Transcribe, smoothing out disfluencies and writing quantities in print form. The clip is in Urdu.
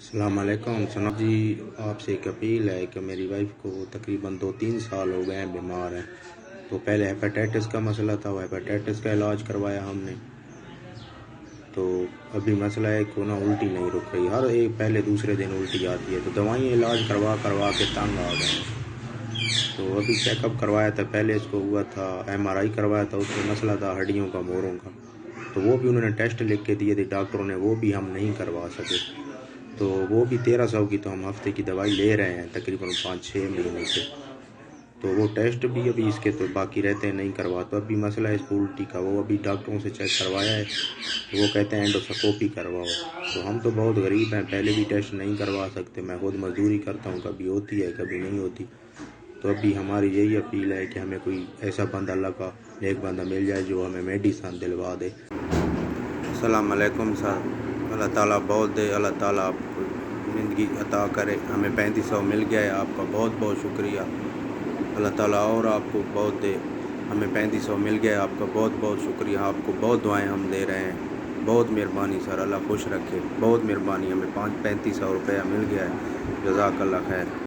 السلام علیکم سناب جی، آپ سے ایک اپیل ہے کہ میری وائف کو تقریباً 2-3 سال ہو گئے ہیں بیمار ہیں. تو پہلے ہیپاٹائٹس کا مسئلہ تھا، وہ ہیپاٹائٹس کا علاج کروایا ہم نے. تو ابھی مسئلہ ہے کہ نا الٹی نہیں رک رہی، ہر ایک پہلے دوسرے دن الٹی آتی ہے. تو دوائیں علاج کروا کے تنگ آ گئے ہیں. تو ابھی چیک اپ کروایا تھا، پہلے اس کو ہوا تھا MRI کروایا تھا، اس میں مسئلہ تھا ہڈیوں کا، موڑوں کا. تو وہ بھی انہوں نے ٹیسٹ لکھ کے دیے تھے ڈاکٹروں نے، وہ بھی ہم نہیں کروا سکے. تو وہ بھی 1300 کی، تو ہم ہفتے کی دوائی لے رہے ہیں تقریباً 5-6 مہینے سے. تو وہ ٹیسٹ بھی ابھی اس کے تو باقی رہتے ہیں نہیں کروا. تو ابھی مسئلہ ہے اس کو الٹی کا، وہ ابھی ڈاکٹروں سے چیک کروایا ہے تو وہ کہتے ہیں اینڈوسکوپی کرواؤ. تو ہم تو بہت غریب ہیں، پہلے بھی ٹیسٹ نہیں کروا سکتے. میں خود مزدوری کرتا ہوں، کبھی ہوتی ہے کبھی نہیں ہوتی. تو ابھی ہماری یہی اپیل ہے کہ ہمیں کوئی ایسا بندہ، اللہ کا نیک بندہ مل جائے جو ہمیں میڈیسن دلوا دے. السلام علیکم سر. اللہ تعالیٰ بہت دے، اللہ تعالیٰ آپ کو زندگی عطا کرے. ہمیں 3500 مل گیا ہے، آپ کا بہت بہت شکریہ. اللہ تعالیٰ اور آپ کو بہت دے. ہمیں 3500 مل گیا ہے، آپ کا بہت بہت شکریہ. آپ کو بہت دعائیں ہم دے رہے ہیں. بہت مہربانی سر، اللہ خوش رکھے. بہت مہربانی، ہمیں 3500 روپیہ مل گیا ہے. جزاک اللہ خیر.